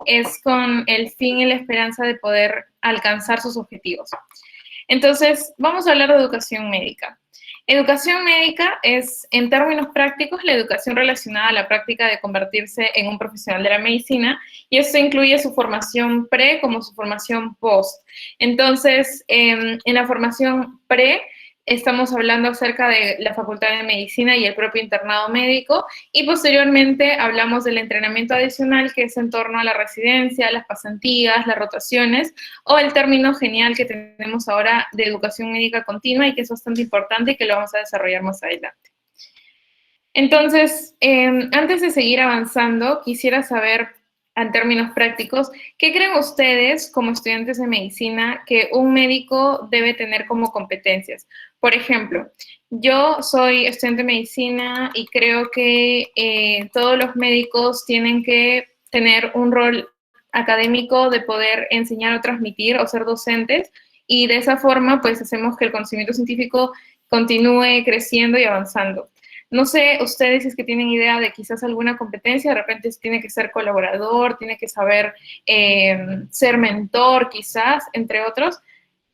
es con el fin y la esperanza de poder alcanzar sus objetivos. Entonces, vamos a hablar de educación médica. Educación médica es, en términos prácticos, la educación relacionada a la práctica de convertirse en un profesional de la medicina, y esto incluye su formación pre como su formación post. Entonces, en la formación pre, estamos hablando acerca de la Facultad de Medicina y el propio internado médico, y posteriormente hablamos del entrenamiento adicional, que es en torno a la residencia, las pasantías, las rotaciones, o el término genial que tenemos ahora de educación médica continua y que es bastante importante y que lo vamos a desarrollar más adelante. Entonces, antes de seguir avanzando, quisiera saber, en términos prácticos, ¿qué creen ustedes, como estudiantes de medicina, que un médico debe tener como competencias? Por ejemplo, yo soy estudiante de medicina y creo que todos los médicos tienen que tener un rol académico de poder enseñar o transmitir o ser docentes, y de esa forma, pues, hacemos que el conocimiento científico continúe creciendo y avanzando. No sé ustedes si es que tienen idea de quizás alguna competencia, de repente tiene que ser colaborador, tiene que saber ser mentor quizás, entre otros.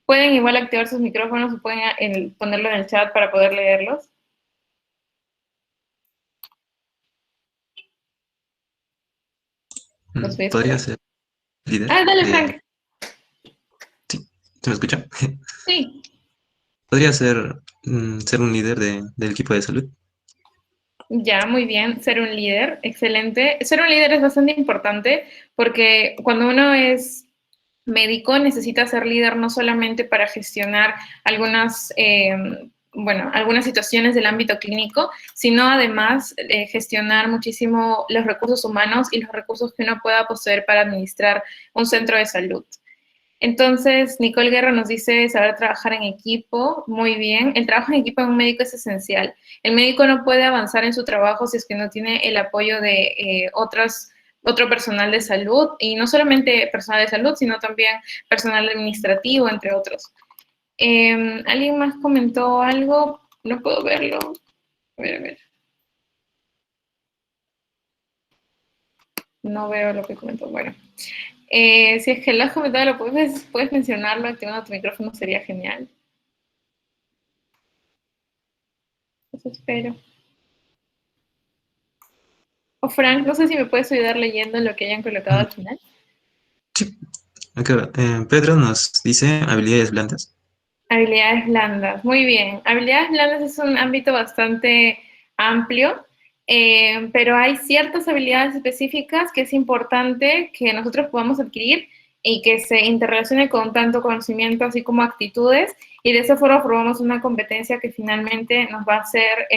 Pueden igual activar sus micrófonos o pueden ponerlo en el chat para poder leerlos. Los voy a Podría esperar. ser líder Ah, dale, de... Frank. Sí, ¿se me escucha? Sí. Podría ser, ser un líder del equipo de salud. Ya, muy bien. Ser un líder, excelente. Ser un líder es bastante importante porque cuando uno es médico necesita ser líder no solamente para gestionar algunas, bueno, algunas situaciones del ámbito clínico, sino además gestionar muchísimo los recursos humanos y los recursos que uno pueda poseer para administrar un centro de salud. Entonces, Nicole Guerra nos dice saber trabajar en equipo. Muy bien. El trabajo en equipo en un médico es esencial. El médico no puede avanzar en su trabajo si es que no tiene el apoyo de otro personal de salud, y no solamente personal de salud, sino también personal administrativo, entre otros. ¿Alguien más comentó algo? No puedo verlo. A ver, a ver. No veo lo que comentó. Bueno, si es que lo has comentado, puedes mencionarlo activando tu micrófono, sería genial. Eso espero. O Frank, no sé si me puedes ayudar leyendo lo que hayan colocado Mm, al final. Sí, acá, Pedro nos dice habilidades blandas. Habilidades blandas, muy bien. Habilidades blandas es un ámbito bastante amplio, pero hay ciertas habilidades específicas que es importante que nosotros podamos adquirir y que se interrelacione con tanto conocimiento así como actitudes, y de esa forma formamos una competencia que finalmente nos va a hacer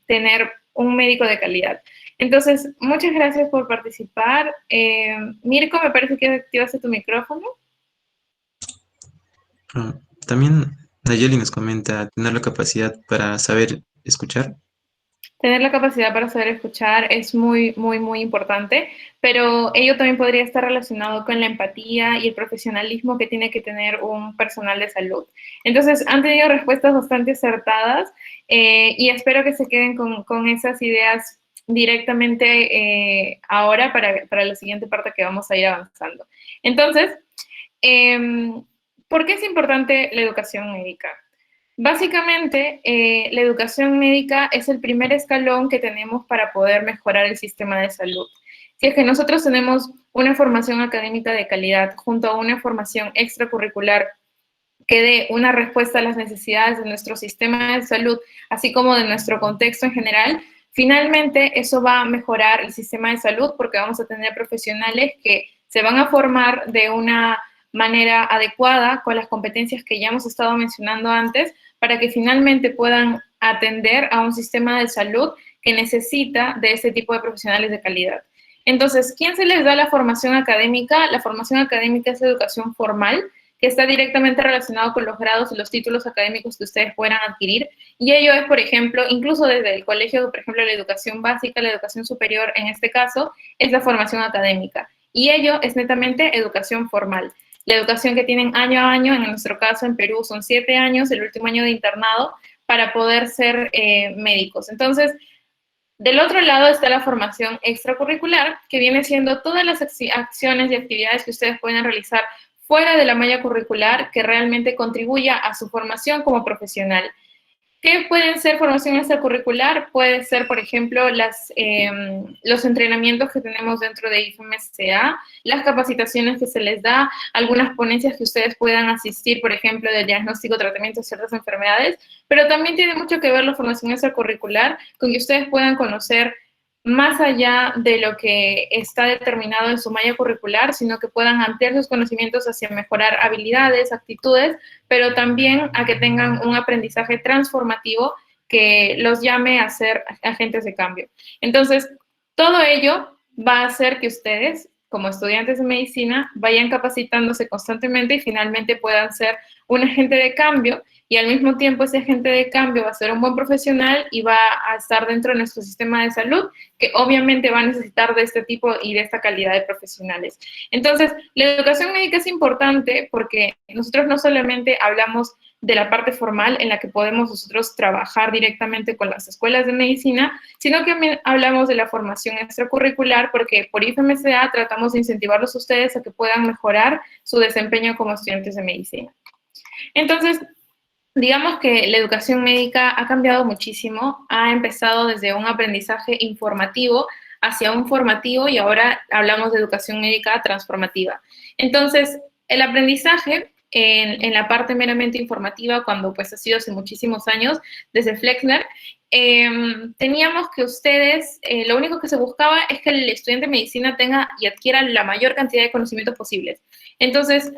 tener un médico de calidad. Entonces, muchas gracias por participar. Mirko, me parece que activaste tu micrófono. Ah, también Nayeli nos comenta tener la capacidad para saber escuchar. Tener la capacidad para saber escuchar es muy, muy, muy importante, pero ello también podría estar relacionado con la empatía y el profesionalismo que tiene que tener un personal de salud. Entonces, han tenido respuestas bastante acertadas, y espero que se queden con esas ideas directamente ahora para la siguiente parte que vamos a ir avanzando. Entonces, eh, ¿por qué es importante la educación médica? Básicamente, la educación médica es el primer escalón que tenemos para poder mejorar el sistema de salud. Si es que nosotros tenemos una formación académica de calidad junto a una formación extracurricular que dé una respuesta a las necesidades de nuestro sistema de salud, así como de nuestro contexto en general, finalmente eso va a mejorar el sistema de salud porque vamos a tener profesionales que se van a formar de una manera adecuada con las competencias que ya hemos estado mencionando antes, para que finalmente puedan atender a un sistema de salud que necesita de este tipo de profesionales de calidad. Entonces, ¿quién se les da la formación académica? La formación académica es la educación formal, que está directamente relacionado con los grados y los títulos académicos que ustedes puedan adquirir. Y ello es, por ejemplo, incluso desde el colegio, por ejemplo, la educación básica, la educación superior, en este caso, es la formación académica. Y ello es netamente educación formal. La educación que tienen año a año, en nuestro caso en Perú son 7 años, el último año de internado, para poder ser médicos. Entonces, Del otro lado está la formación extracurricular, que viene siendo todas las acciones y actividades que ustedes pueden realizar fuera de la malla curricular que realmente contribuya a su formación como profesional. ¿Qué pueden ser formación extracurricular? Puede ser, por ejemplo, los entrenamientos que tenemos dentro de IFMSA, las capacitaciones que se les da, algunas ponencias que ustedes puedan asistir, por ejemplo, de diagnóstico, tratamiento de ciertas enfermedades, pero también tiene mucho que ver la formación extracurricular con que ustedes puedan conocer más allá de lo que está determinado en su malla curricular, sino que puedan ampliar sus conocimientos hacia mejorar habilidades, actitudes, pero también a que tengan un aprendizaje transformativo que los llame a ser agentes de cambio. Entonces, todo ello va a hacer que ustedes, como estudiantes de medicina, vayan capacitándose constantemente y finalmente puedan ser un agente de cambio, y al mismo tiempo ese agente de cambio va a ser un buen profesional y va a estar dentro de nuestro sistema de salud, que obviamente va a necesitar de este tipo y de esta calidad de profesionales. Entonces, la educación médica es importante porque nosotros no solamente hablamos de la parte formal en la que podemos nosotros trabajar directamente con las escuelas de medicina, sino que también hablamos de la formación extracurricular, porque por IFMSA tratamos de incentivarlos a ustedes a que puedan mejorar su desempeño como estudiantes de medicina. Entonces, digamos que la educación médica ha cambiado muchísimo, ha empezado desde un aprendizaje informativo hacia un formativo y ahora hablamos de educación médica transformativa. Entonces, el aprendizaje en la parte meramente informativa, cuando pues ha sido hace muchísimos años, desde Flexner, teníamos que ustedes, lo único que se buscaba es que el estudiante de medicina tenga y adquiera la mayor cantidad de conocimientos posibles. Entonces,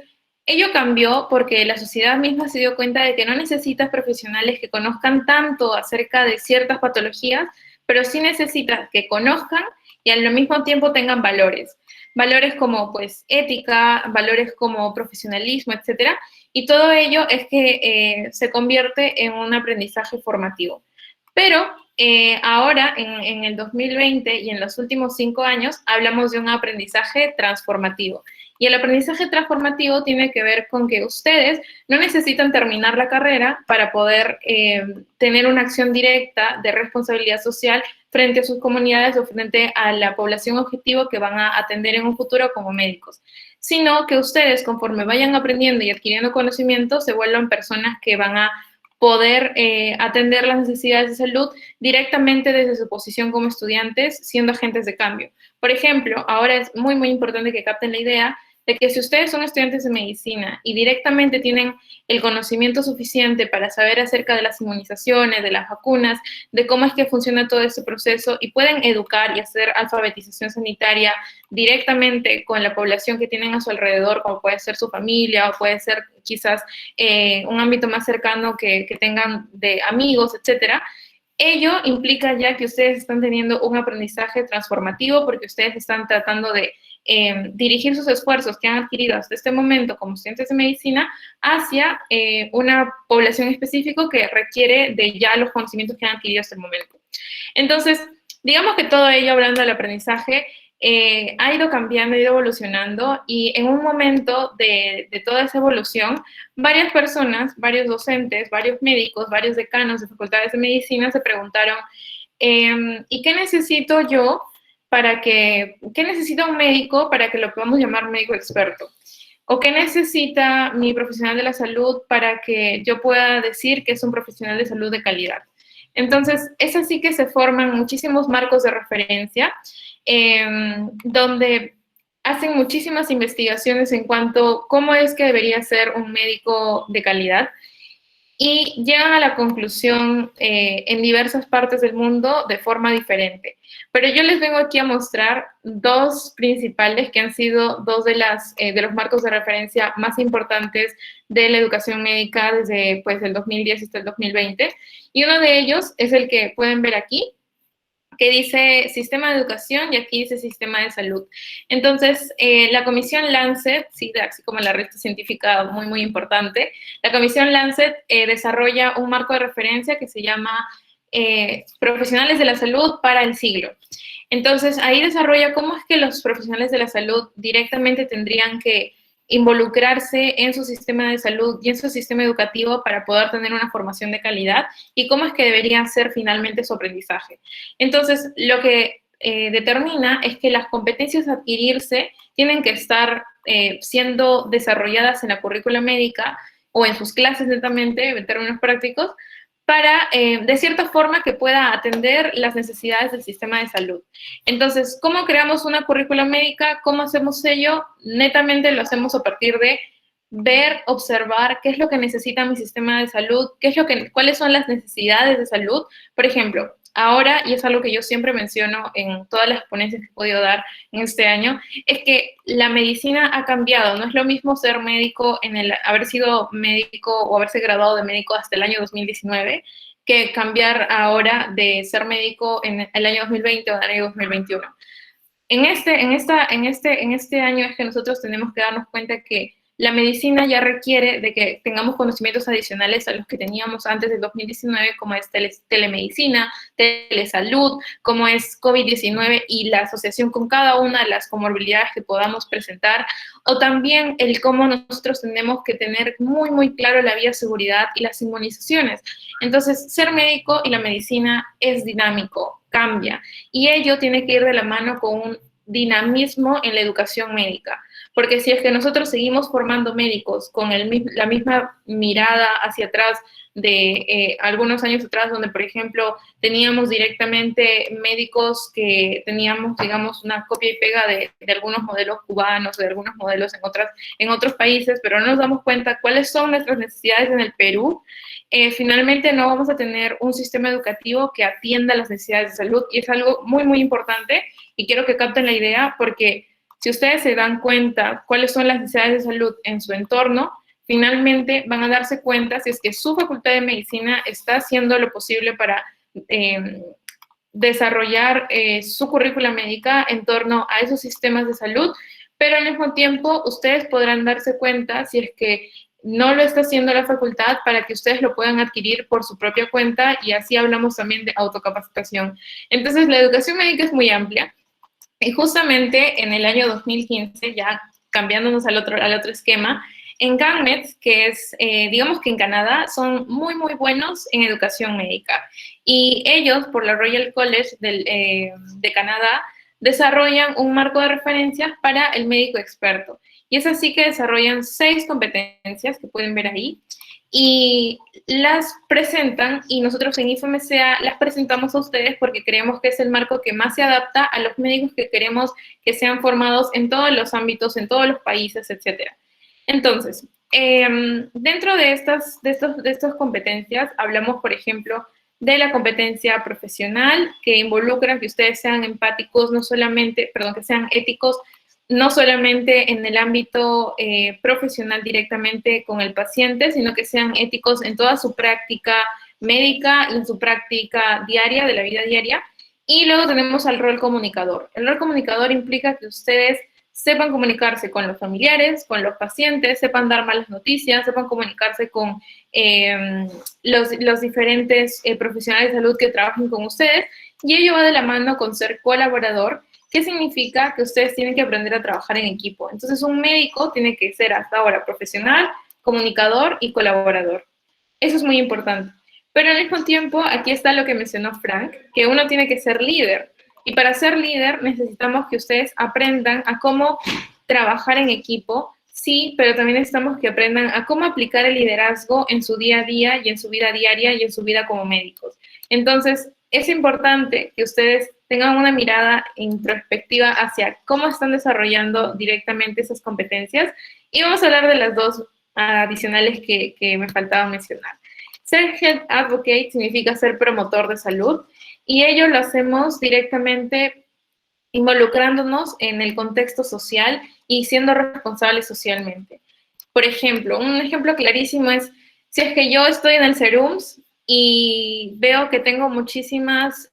ello cambió porque la sociedad misma se dio cuenta de que no necesitas profesionales que conozcan tanto acerca de ciertas patologías, pero sí necesitas que conozcan y al mismo tiempo tengan valores. Valores como pues ética, valores como profesionalismo, etcétera. Y todo ello es que se convierte en un aprendizaje formativo. Pero ahora, en el 2020 y en los últimos 5 años, hablamos de un aprendizaje transformativo. Y el aprendizaje transformativo tiene que ver con que ustedes no necesitan terminar la carrera para poder tener una acción directa de responsabilidad social frente a sus comunidades o frente a la población objetivo que van a atender en un futuro como médicos, sino que ustedes, conforme vayan aprendiendo y adquiriendo conocimiento, se vuelvan personas que van a poder atender las necesidades de salud directamente desde su posición como estudiantes, siendo agentes de cambio. Por ejemplo, ahora es muy, muy importante que capten la idea de que si ustedes son estudiantes de medicina y directamente tienen el conocimiento suficiente para saber acerca de las inmunizaciones, de las vacunas, de cómo es que funciona todo este proceso y pueden educar y hacer alfabetización sanitaria directamente con la población que tienen a su alrededor, como puede ser su familia o puede ser quizás un ámbito más cercano que tengan de amigos, etcétera. Ello implica ya que ustedes están teniendo un aprendizaje transformativo porque ustedes están tratando de dirigir sus esfuerzos que han adquirido hasta este momento como estudiantes de medicina hacia una población específica que requiere de ya los conocimientos que han adquirido hasta el momento. Entonces, digamos que todo ello, hablando del aprendizaje, ha ido cambiando, ha ido evolucionando y en un momento de toda esa evolución, varias personas, varios docentes, varios médicos, varios decanos de facultades de medicina se preguntaron, ¿y qué necesito yo qué necesita un médico para que lo podamos llamar médico experto? ¿O qué necesita mi profesional de la salud para que yo pueda decir que es un profesional de salud de calidad? Entonces, es así que se forman muchísimos marcos de referencia, donde hacen muchísimas investigaciones en cuanto a cómo es que debería ser un médico de calidad y llegan a la conclusión en diversas partes del mundo de forma diferente. Pero yo les vengo aquí a mostrar dos principales que han sido dos de los marcos de referencia más importantes de la educación médica desde pues, el 2010 hasta el 2020. Y uno de ellos es el que pueden ver aquí, que dice sistema de educación y aquí dice sistema de salud. Entonces, la comisión Lancet, sí, así como la revista científica muy, muy importante, la comisión Lancet desarrolla un marco de referencia que se llama Profesionales de la Salud para el Siglo. Entonces, ahí desarrolla cómo es que los profesionales de la salud directamente tendrían que involucrarse en su sistema de salud y en su sistema educativo para poder tener una formación de calidad y cómo es que debería ser finalmente su aprendizaje. Entonces, lo que determina es que las competencias a adquirirse tienen que estar siendo desarrolladas en la currícula médica o en sus clases netamente, en términos prácticos, para, de cierta forma, que pueda atender las necesidades del sistema de salud. Entonces, ¿cómo creamos una currícula médica? ¿Cómo hacemos ello? Netamente lo hacemos a partir de ver, observar qué es lo que necesita mi sistema de salud, cuáles son las necesidades de salud. Por ejemplo, ahora, y es algo que yo siempre menciono en todas las ponencias que he podido dar en este año, es que la medicina ha cambiado. No es lo mismo ser médico haber sido médico o haberse graduado de médico hasta el año 2019 que cambiar ahora de ser médico en el año 2020 o en el año 2021. En este año es que nosotros tenemos que darnos cuenta que la medicina ya requiere de que tengamos conocimientos adicionales a los que teníamos antes del 2019, como es telemedicina, telesalud, como es COVID-19 y la asociación con cada una de las comorbilidades que podamos presentar, o también el cómo nosotros tenemos que tener muy, muy claro la bioseguridad y las inmunizaciones. Entonces, ser médico y la medicina es dinámico, cambia, y ello tiene que ir de la mano con un dinamismo en la educación médica. Porque si es que nosotros seguimos formando médicos con la misma mirada hacia atrás de algunos años atrás, donde, por ejemplo, teníamos directamente médicos que teníamos, digamos, una copia y pega de algunos modelos cubanos, de algunos modelos en otros países, pero no nos damos cuenta cuáles son nuestras necesidades en el Perú, finalmente no vamos a tener un sistema educativo que atienda las necesidades de salud, y es algo muy, muy importante, y quiero que capten la idea, porque si ustedes se dan cuenta cuáles son las necesidades de salud en su entorno, finalmente van a darse cuenta si es que su facultad de medicina está haciendo lo posible para desarrollar su currícula médica en torno a esos sistemas de salud, pero al mismo tiempo ustedes podrán darse cuenta si es que no lo está haciendo la facultad para que ustedes lo puedan adquirir por su propia cuenta, y así hablamos también de autocapacitación. Entonces, la educación médica es muy amplia. Y justamente en el año 2015, ya cambiándonos al otro esquema, en GANMED, que es, digamos que en Canadá, son muy, muy buenos en educación médica. Y ellos, por la Royal College de Canadá, desarrollan un marco de referencias para el médico experto. Y es así que desarrollan 6 competencias que pueden ver ahí, y las presentan, y nosotros en IFMCA las presentamos a ustedes porque creemos que es el marco que más se adapta a los médicos que queremos que sean formados en todos los ámbitos, en todos los países, etc. Entonces, dentro de estas competencias hablamos, por ejemplo, de la competencia profesional, que involucra que ustedes sean empáticos, que sean éticos, no solamente en el ámbito profesional directamente con el paciente, sino que sean éticos en toda su práctica médica y en su práctica diaria, de la vida diaria. Y luego tenemos al rol comunicador. El rol comunicador implica que ustedes sepan comunicarse con los familiares, con los pacientes, sepan dar malas noticias, sepan comunicarse con los diferentes profesionales de salud que trabajen con ustedes, y ello va de la mano con ser colaborador. ¿Qué significa? Que ustedes tienen que aprender a trabajar en equipo. Entonces, un médico tiene que ser hasta ahora profesional, comunicador y colaborador. Eso es muy importante. Pero al mismo tiempo, aquí está lo que mencionó Frank, que uno tiene que ser líder. Y para ser líder necesitamos que ustedes aprendan a cómo trabajar en equipo, sí, pero también necesitamos que aprendan a cómo aplicar el liderazgo en su día a día y en su vida diaria y en su vida como médicos. Entonces, es importante que ustedes tengan una mirada introspectiva hacia cómo están desarrollando directamente esas competencias, y vamos a hablar de las 2 adicionales que me faltaba mencionar. Ser Health Advocate significa ser promotor de salud, y ello lo hacemos directamente involucrándonos en el contexto social y siendo responsables socialmente. Por ejemplo, un ejemplo clarísimo es, si es que yo estoy en el SERUMS y veo que tengo muchísimas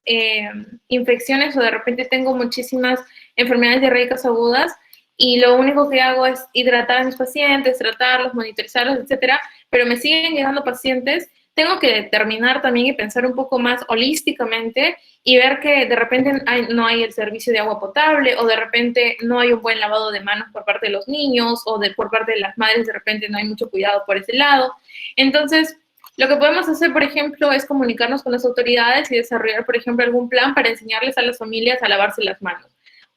infecciones, o de repente tengo muchísimas enfermedades diarreicas agudas, y lo único que hago es hidratar a mis pacientes, tratarlos, monitorizarlos, etcétera, pero me siguen llegando pacientes, tengo que determinar también y pensar un poco más holísticamente y ver que de repente no hay el servicio de agua potable, o de repente no hay un buen lavado de manos por parte de los niños, o por parte de las madres de repente no hay mucho cuidado por ese lado. Entonces, lo que podemos hacer, por ejemplo, es comunicarnos con las autoridades y desarrollar, por ejemplo, algún plan para enseñarles a las familias a lavarse las manos.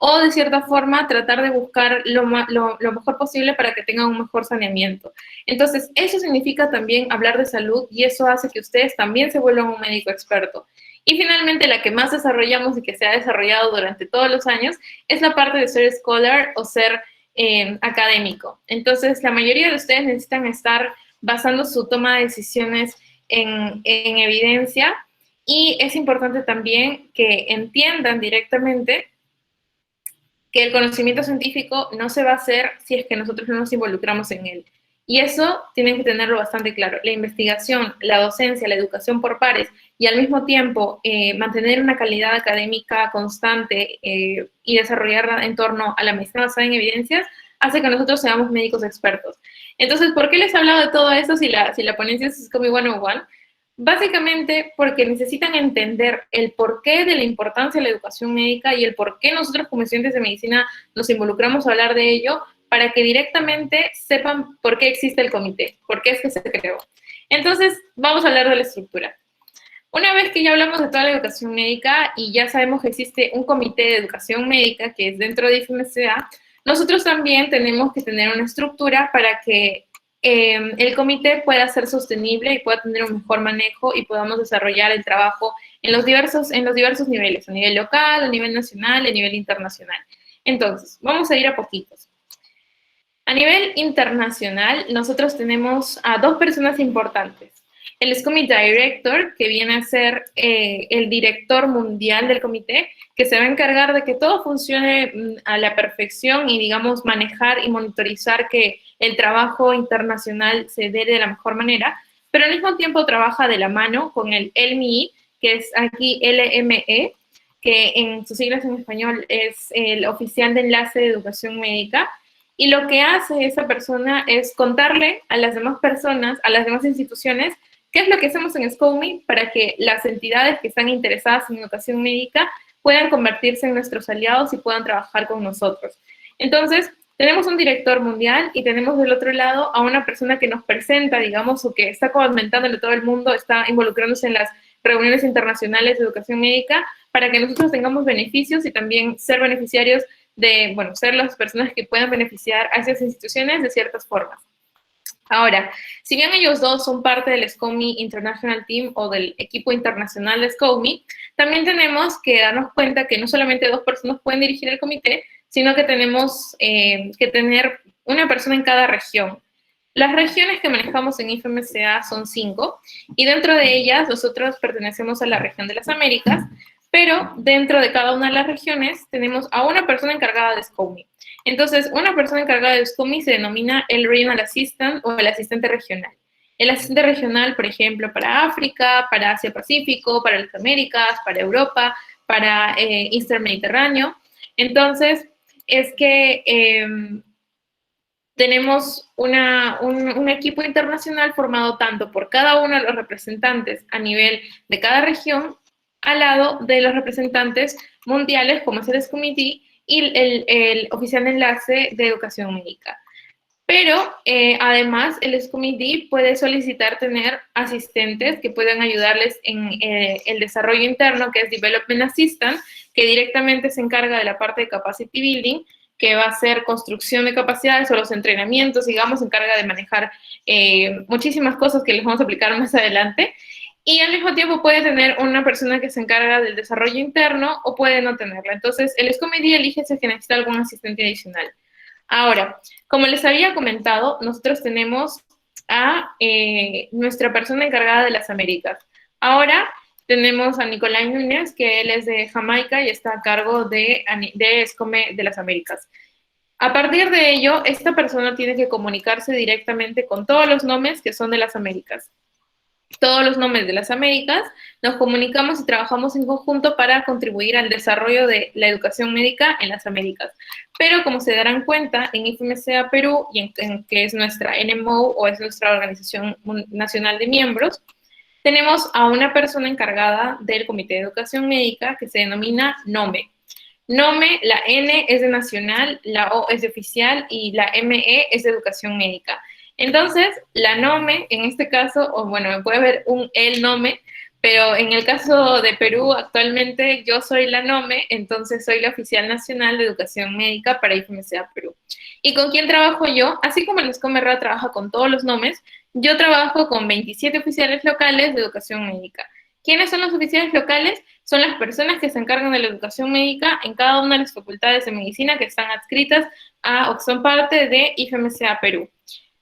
O, de cierta forma, tratar de buscar lo mejor posible para que tengan un mejor saneamiento. Entonces, eso significa también hablar de salud, y eso hace que ustedes también se vuelvan un médico experto. Y finalmente, la que más desarrollamos y que se ha desarrollado durante todos los años es la parte de ser scholar o ser académico. Entonces, la mayoría de ustedes necesitan estar basando su toma de decisiones en evidencia, y es importante también que entiendan directamente que el conocimiento científico no se va a hacer si es que nosotros no nos involucramos en él. Y eso tienen que tenerlo bastante claro. La investigación, la docencia, la educación por pares, y al mismo tiempo mantener una calidad académica constante y desarrollarla en torno a la medicina basada en evidencias, hace que nosotros seamos médicos expertos. Entonces, ¿por qué les he hablado de todo esto si la ponencia es SCOBY 101? Básicamente porque necesitan entender el porqué de la importancia de la educación médica y el por qué nosotros como estudiantes de medicina nos involucramos a hablar de ello, para que directamente sepan por qué existe el comité, por qué es que se creó. Entonces, vamos a hablar de la estructura. Una vez que ya hablamos de toda la educación médica y ya sabemos que existe un comité de educación médica que es dentro de IFMCA, nosotros también tenemos que tener una estructura para que el comité pueda ser sostenible y pueda tener un mejor manejo y podamos desarrollar el trabajo en los diversos niveles, a nivel local, a nivel nacional, a nivel internacional. Entonces, vamos a ir a poquitos. A nivel internacional, nosotros tenemos a dos personas importantes. El SCOMI Director, que viene a ser el director mundial del comité, que se va a encargar de que todo funcione a la perfección y, digamos, manejar y monitorizar que el trabajo internacional se dé de la mejor manera, pero al mismo tiempo trabaja de la mano con el LMI, que es aquí LME, que en sus siglas en español es el Oficial de Enlace de Educación Médica. Y lo que hace esa persona es contarle a las demás personas, a las demás instituciones, qué es lo que hacemos en SCOMI para que las entidades que están interesadas en educación médica puedan convertirse en nuestros aliados y puedan trabajar con nosotros. Entonces, tenemos un director mundial y tenemos del otro lado a una persona que nos presenta, digamos, o que está comentándole a todo el mundo, está involucrándose en las reuniones internacionales de educación médica para que nosotros tengamos beneficios y también ser beneficiarios de, bueno, ser las personas que puedan beneficiar a esas instituciones de ciertas formas. Ahora, si bien ellos dos son parte del SCOMI International Team o del equipo internacional de SCOMI, también tenemos que darnos cuenta que no solamente dos personas pueden dirigir el comité, sino que tenemos que tener una persona en cada región. Las regiones que manejamos en IFMCA son 5, y dentro de ellas nosotros pertenecemos a la región de las Américas, pero dentro de cada una de las regiones tenemos a una persona encargada de SCOMI. Entonces, una persona encargada de SCOMI se denomina el Regional Assistant o el asistente regional. El asistente regional, por ejemplo, para África, para Asia-Pacífico, para las Américas, para Europa, para Eastern Mediterráneo. Entonces, es que tenemos un equipo internacional formado tanto por cada uno de los representantes a nivel de cada región, al lado de los representantes mundiales, como es el SCOMITEE, y el oficial de enlace de educación médica. Pero además el SCOMITEE puede solicitar tener asistentes que puedan ayudarles en el desarrollo interno, que es Development Assistant, que directamente se encarga de la parte de Capacity Building, que va a ser construcción de capacidades o los entrenamientos, digamos, se encarga de manejar muchísimas cosas que les vamos a aplicar más adelante. Y al mismo tiempo puede tener una persona que se encarga del desarrollo interno o puede no tenerla. Entonces, el SCOMITEE elige si es que necesita algún asistente adicional. Ahora, como les había comentado, nosotros tenemos a nuestra persona encargada de las Américas. Ahora tenemos a Nicolás Núñez, que él es de Jamaica y está a cargo de SCOME de las Américas. A partir de ello, esta persona tiene que comunicarse directamente con todos los nomes que son de las Américas. Todos los nombres de las Américas, nos comunicamos y trabajamos en conjunto para contribuir al desarrollo de la educación médica en las Américas. Pero como se darán cuenta, en IFMCA Perú, y en que es nuestra NMO o es nuestra Organización Nacional de Miembros, tenemos a una persona encargada del Comité de Educación Médica que se denomina NOME. NOME, la N es de nacional, la O es de oficial y la ME es de educación médica. Entonces, la NOME, en este caso, o bueno, puede haber un el NOME, pero en el caso de Perú, actualmente yo soy la NOME, entonces soy la oficial nacional de educación médica para IFMCA Perú. ¿Y con quién trabajo yo? Así como el ESCOMERRA trabaja con todos los NOMES, yo trabajo con 27 oficiales locales de educación médica. ¿Quiénes son los oficiales locales? Son las personas que se encargan de la educación médica en cada una de las facultades de medicina que están adscritas o que son parte de IFMCA Perú.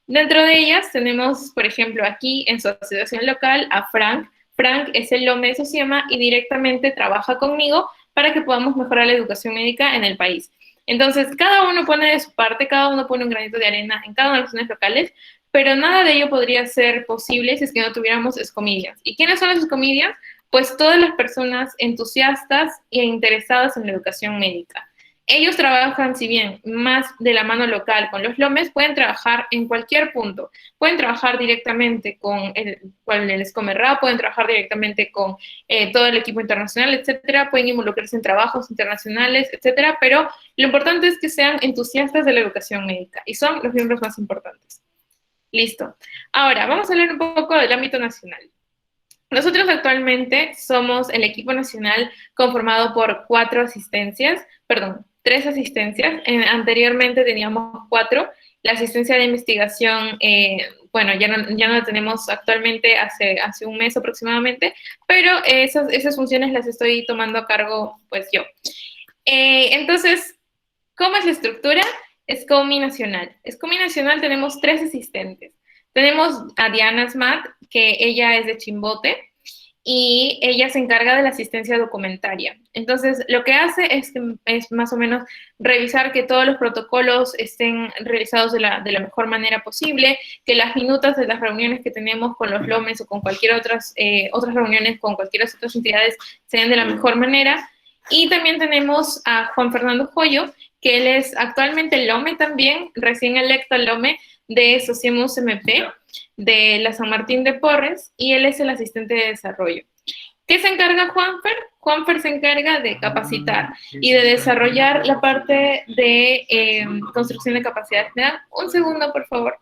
Dentro de ellas tenemos, por ejemplo, aquí en su asociación local a Frank. Frank es el NOME de SOCIEMA y directamente trabaja conmigo para que podamos mejorar la educación médica en el país. Entonces, cada uno pone de su parte, cada uno pone un granito de arena en cada una de las zonas locales, pero nada de ello podría ser posible si es que no tuviéramos escomillas. ¿Y quiénes son las escomillas? Pues todas las personas entusiastas e interesadas en la educación médica. Ellos trabajan, si bien más de la mano local con los LOMES, pueden trabajar en cualquier punto. Pueden trabajar directamente con el ESCOMERRA, pueden trabajar directamente con todo el equipo internacional, etcétera. Pueden involucrarse en trabajos internacionales, etcétera. Pero lo importante es que sean entusiastas de la educación médica y son los miembros más importantes. Listo. Ahora, vamos a hablar un poco del ámbito nacional. Nosotros actualmente somos el equipo nacional conformado por 3 asistencias. Anteriormente teníamos 4. La asistencia de investigación, bueno, ya no la tenemos actualmente hace un mes aproximadamente, pero esas funciones las estoy tomando a cargo, pues yo. Entonces, ¿cómo es la estructura? SCOMI Nacional. SCOMI Nacional tenemos 3 asistentes. Tenemos a Diana Smat, que ella es de Chimbote, y ella se encarga de la asistencia documentaria. Entonces, lo que hace es más o menos revisar que todos los protocolos estén realizados de la mejor manera posible, que las minutas de las reuniones que tenemos con los LOMES o con cualquier otras reuniones con cualquier otras entidades se den de la mejor manera. Y también tenemos a Juan Fernando Joyo, que él es actualmente LOME también, recién electo LOME de Sociemus MP, de la San Martín de Porres, y él es el asistente de desarrollo. ¿Qué se encarga Juanfer? Juanfer se encarga de capacitar y de desarrollar la parte de construcción de capacidades. ¿Me dan un segundo, por favor?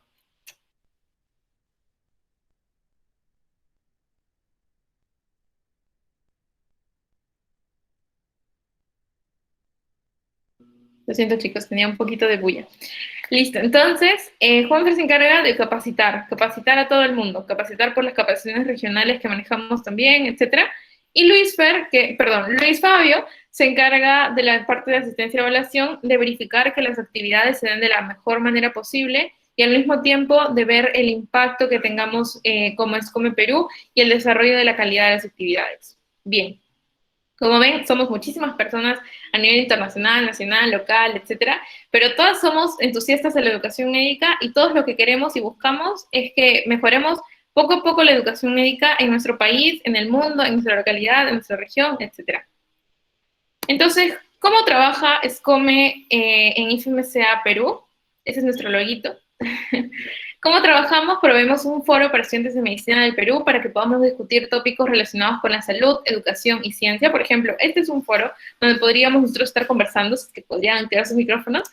Lo siento, chicos, tenía un poquito de bulla. Listo, entonces, Juanfer se encarga de capacitar a todo el mundo, capacitar por las capacitaciones regionales que manejamos también, etcétera. Y Luis Fabio se encarga de la parte de asistencia y evaluación, de verificar que las actividades se den de la mejor manera posible y al mismo tiempo de ver el impacto que tengamos como ESCOME Perú y el desarrollo de la calidad de las actividades. Bien. Como ven, somos muchísimas personas a nivel internacional, nacional, local, etcétera, pero todas somos entusiastas de la educación médica y todos lo que queremos y buscamos es que mejoremos poco a poco la educación médica en nuestro país, en el mundo, en nuestra localidad, en nuestra región, etcétera. Entonces, ¿cómo trabaja SCOME en IFMCA Perú? Ese es nuestro loguito. ¿Cómo trabajamos? Proveemos un foro para estudiantes de medicina del Perú para que podamos discutir tópicos relacionados con la salud, educación y ciencia. Por ejemplo, este es un foro donde podríamos nosotros estar conversando, que podrían activar sus micrófonos,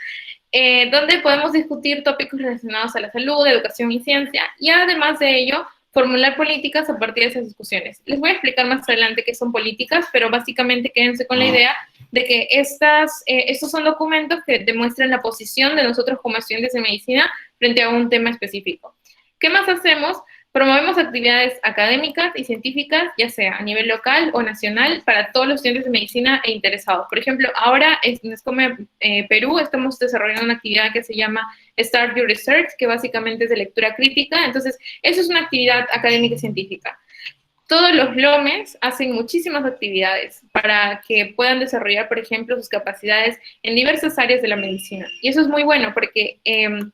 donde podemos discutir tópicos relacionados a la salud, educación y ciencia, y además de ello, formular políticas a partir de esas discusiones. Les voy a explicar más adelante qué son políticas, pero básicamente quédense con la idea de que estos son documentos que demuestran la posición de nosotros como estudiantes de medicina frente a un tema específico. ¿Qué más hacemos? Promovemos actividades académicas y científicas, ya sea a nivel local o nacional, para todos los estudiantes de medicina e interesados. Por ejemplo, ahora en SCOME Perú estamos desarrollando una actividad que se llama Start Your Research, que básicamente es de lectura crítica. Entonces, eso es una actividad académica y científica. Todos los LOMES hacen muchísimas actividades para que puedan desarrollar, por ejemplo, sus capacidades en diversas áreas de la medicina. Y eso es muy bueno porque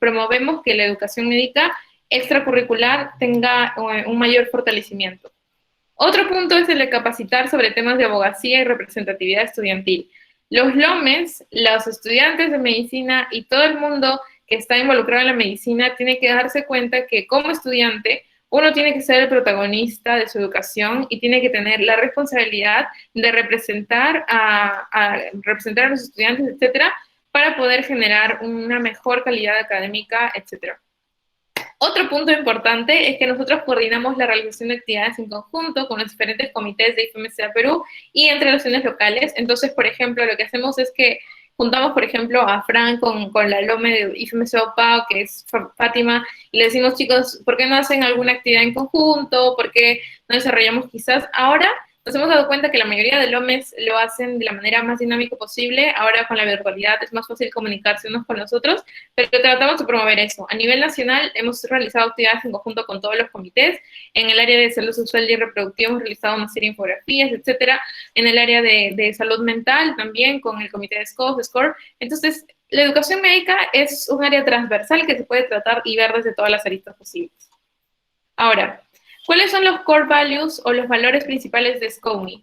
promovemos que la educación médica extracurricular tenga un mayor fortalecimiento. Otro punto es el de capacitar sobre temas de abogacía y representatividad estudiantil. Los LOMES, los estudiantes de medicina y todo el mundo que está involucrado en la medicina tiene que darse cuenta que como estudiante, uno tiene que ser el protagonista de su educación y tiene que tener la responsabilidad de representar a los estudiantes, etcétera, para poder generar una mejor calidad académica, etcétera. Otro punto importante es que nosotros coordinamos la realización de actividades en conjunto con los diferentes comités de IFMCA Perú y entre relaciones locales. Entonces, por ejemplo, lo que hacemos es que juntamos, por ejemplo, a Fran con la LOME de IFMCA OPAO, que es Fátima, y le decimos, chicos, ¿por qué no hacen alguna actividad en conjunto? ¿Por qué no desarrollamos quizás ahora? Nos hemos dado cuenta que la mayoría de LOMES lo hacen de la manera más dinámica posible. Ahora con la virtualidad es más fácil comunicarse unos con los otros, pero tratamos de promover eso. A nivel nacional hemos realizado actividades en conjunto con todos los comités. En el área de salud sexual y reproductiva hemos realizado una serie de infografías, etcétera. En el área de salud mental también con el comité de SCORE. Entonces, la educación médica es un área transversal que se puede tratar y ver desde todas las aristas posibles. Ahora, ¿cuáles son los core values o los valores principales de SCOME?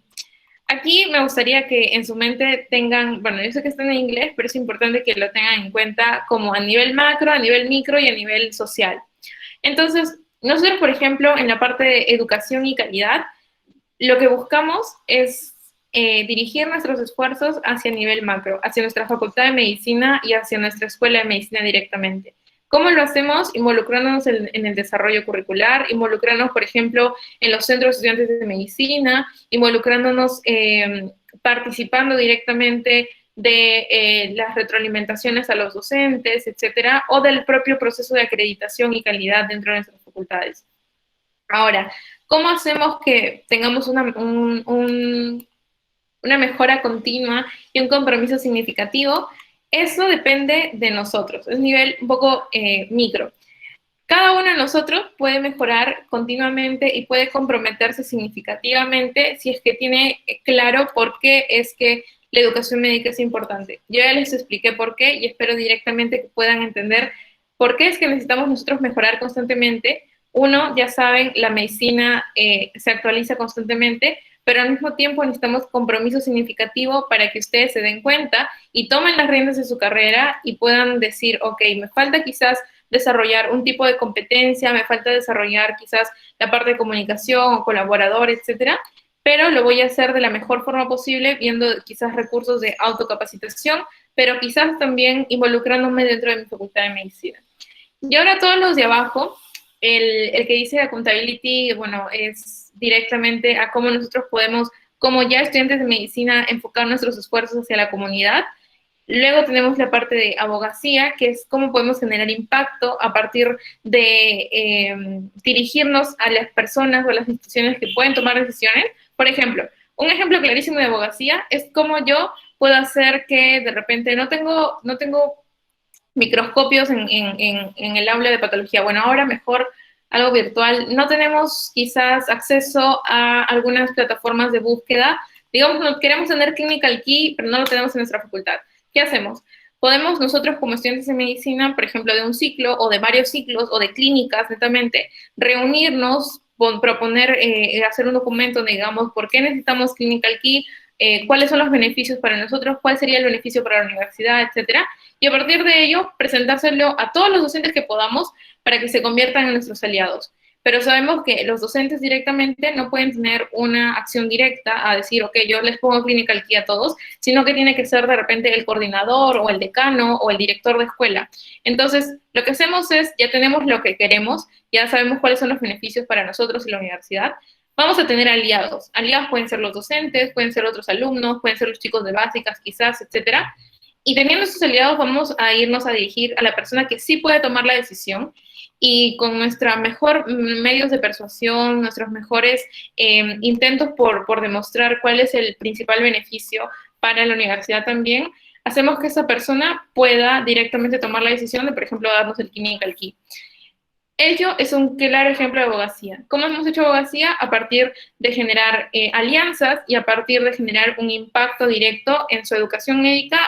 Aquí me gustaría que en su mente tengan, bueno, yo sé que están en inglés, pero es importante que lo tengan en cuenta como a nivel macro, a nivel micro y a nivel social. Entonces, nosotros, por ejemplo, en la parte de educación y calidad, lo que buscamos es dirigir nuestros esfuerzos hacia nivel macro, hacia nuestra facultad de medicina y hacia nuestra escuela de medicina directamente. ¿Cómo lo hacemos? Involucrándonos en el desarrollo curricular, involucrándonos, por ejemplo, en los centros de estudiantes de medicina, involucrándonos, participando directamente de las retroalimentaciones a los docentes, etcétera, o del propio proceso de acreditación y calidad dentro de nuestras facultades. Ahora, ¿cómo hacemos que tengamos una mejora continua y un compromiso significativo? Eso depende de nosotros, es nivel un poco micro. Cada uno de nosotros puede mejorar continuamente y puede comprometerse significativamente si es que tiene claro por qué es que la educación médica es importante. Yo ya les expliqué por qué y espero directamente que puedan entender por qué es que necesitamos nosotros mejorar constantemente. Uno, ya saben, la medicina se actualiza constantemente, pero al mismo tiempo necesitamos compromiso significativo para que ustedes se den cuenta y tomen las riendas de su carrera y puedan decir, ok, me falta quizás desarrollar un tipo de competencia, me falta desarrollar quizás la parte de comunicación o colaborador, etcétera, pero lo voy a hacer de la mejor forma posible, viendo quizás recursos de autocapacitación, pero quizás también involucrándome dentro de mi facultad de medicina. Y ahora todos los de abajo, el que dice accountability, bueno, es directamente a cómo nosotros podemos, como ya estudiantes de medicina, enfocar nuestros esfuerzos hacia la comunidad. Luego tenemos la parte de abogacía, que es cómo podemos generar impacto a partir de dirigirnos a las personas o a las instituciones que pueden tomar decisiones. Por ejemplo, un ejemplo clarísimo de abogacía es cómo yo puedo hacer que de repente no tengo microscopios en el aula de patología. Bueno, ahora mejor algo virtual. No tenemos quizás acceso a algunas plataformas de búsqueda. Digamos, no queremos tener Clinical Key, pero no lo tenemos en nuestra facultad. ¿Qué hacemos? Podemos nosotros como estudiantes de medicina, por ejemplo, de un ciclo o de varios ciclos o de clínicas, netamente, reunirnos, proponer, hacer un documento donde digamos por qué necesitamos Clinical Key, cuáles son los beneficios para nosotros, cuál sería el beneficio para la universidad, etcétera. Y a partir de ello, presentárselo a todos los docentes que podamos para que se conviertan en nuestros aliados. Pero sabemos que los docentes directamente no pueden tener una acción directa a decir, ok, yo les pongo Clinical Key a todos, sino que tiene que ser de repente el coordinador o el decano o el director de escuela. Entonces, lo que hacemos es, ya tenemos lo que queremos, ya sabemos cuáles son los beneficios para nosotros y la universidad, vamos a tener aliados. Aliados pueden ser los docentes, pueden ser otros alumnos, pueden ser los chicos de básicas quizás, etcétera. Y teniendo esos aliados vamos a irnos a dirigir a la persona que sí puede tomar la decisión y con nuestros mejores medios de persuasión, nuestros mejores intentos por demostrar cuál es el principal beneficio para la universidad también, hacemos que esa persona pueda directamente tomar la decisión de, por ejemplo, darnos el Clinical Key. Ello es un claro ejemplo de abogacía. ¿Cómo hemos hecho abogacía? A partir de generar alianzas y a partir de generar un impacto directo en su educación médica,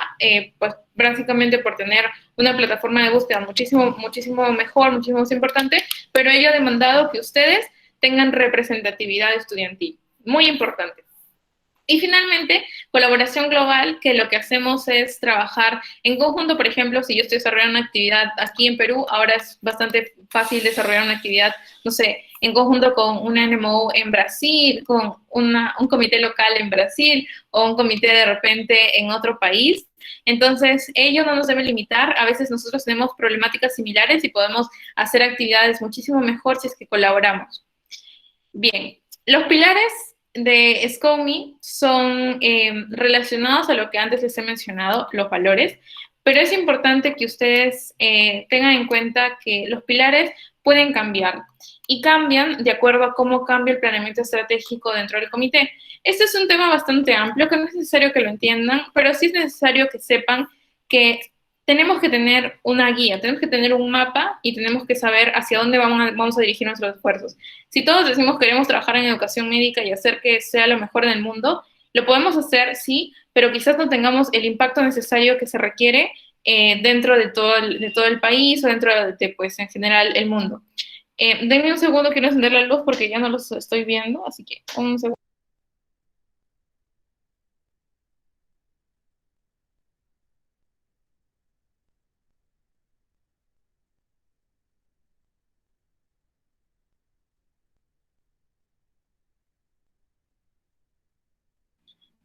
pues básicamente por tener una plataforma de búsqueda muchísimo mejor, muchísimo más importante, pero ello ha demandado que ustedes tengan representatividad estudiantil. Muy importante. Y finalmente, colaboración global, que lo que hacemos es trabajar en conjunto. Por ejemplo, si yo estoy desarrollando una actividad aquí en Perú, ahora es bastante fácil desarrollar una actividad, no sé, en conjunto con una NMO en Brasil, con un comité local en Brasil o un comité de repente en otro país. Entonces, ello no nos debe limitar. A veces nosotros tenemos problemáticas similares y podemos hacer actividades muchísimo mejor si es que colaboramos. Bien, los pilares de SCOMI son relacionados a lo que antes les he mencionado, los valores, pero es importante que ustedes tengan en cuenta que los pilares pueden cambiar y cambian de acuerdo a cómo cambia el planeamiento estratégico dentro del comité. Este es un tema bastante amplio que no es necesario que lo entiendan, pero sí es necesario que sepan que tenemos que tener una guía, tenemos que tener un mapa y tenemos que saber hacia dónde vamos a dirigir nuestros esfuerzos. Si todos decimos que queremos trabajar en educación médica y hacer que sea lo mejor en el mundo, lo podemos hacer, sí, pero quizás no tengamos el impacto necesario que se requiere dentro de todo el país o dentro de, pues, en general, el mundo. Denme un segundo, quiero encender la luz porque ya no los estoy viendo, así que un segundo.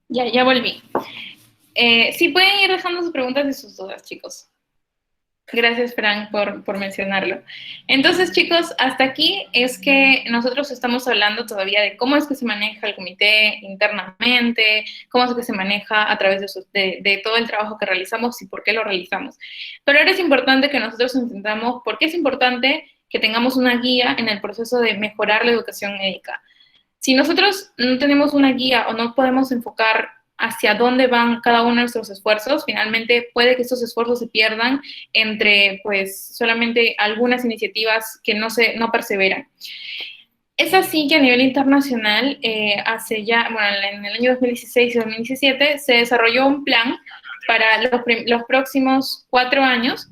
Ya volví. Sí, pueden ir dejando sus preguntas y sus dudas, chicos. Gracias, Frank, por mencionarlo. Entonces, chicos, hasta aquí es que nosotros estamos hablando todavía de cómo es que se maneja el comité internamente, cómo es que se maneja a través de todo el trabajo que realizamos y por qué lo realizamos. Pero ahora es importante que nosotros entendamos por qué es importante que tengamos una guía en el proceso de mejorar la educación médica. Si nosotros no tenemos una guía o no podemos enfocar hacia dónde van cada uno de nuestros esfuerzos, finalmente puede que estos esfuerzos se pierdan entre pues solamente algunas iniciativas que no perseveran. Es así que a nivel internacional, hace ya, bueno, en el año 2016 y 2017 se desarrolló un plan para los próximos 4 años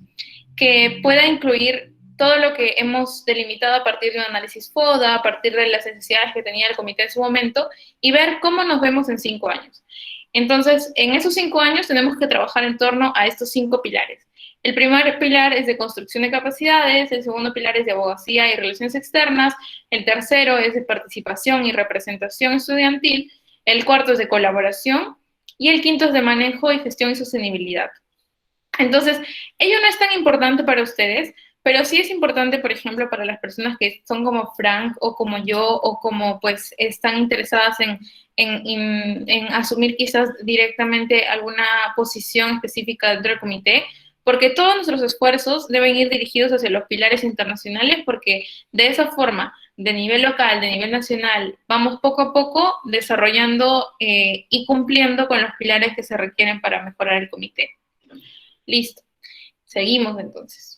que pueda incluir todo lo que hemos delimitado a partir de un análisis FODA, a partir de las necesidades que tenía el comité en su momento, y ver cómo nos vemos en 5 años. Entonces, en esos 5 años tenemos que trabajar en torno a estos 5 pilares. El primer pilar es de construcción de capacidades, el segundo pilar es de abogacía y relaciones externas, el tercero es de participación y representación estudiantil, el cuarto es de colaboración y el quinto es de manejo y gestión y sostenibilidad. Entonces, ello no es tan importante para ustedes, pero sí es importante, por ejemplo, para las personas que son como Frank o como yo o como pues están interesadas en asumir quizás directamente alguna posición específica dentro del comité, porque todos nuestros esfuerzos deben ir dirigidos hacia los pilares internacionales, porque de esa forma, de nivel local, de nivel nacional, vamos poco a poco desarrollando y cumpliendo con los pilares que se requieren para mejorar el comité. Listo. Seguimos entonces.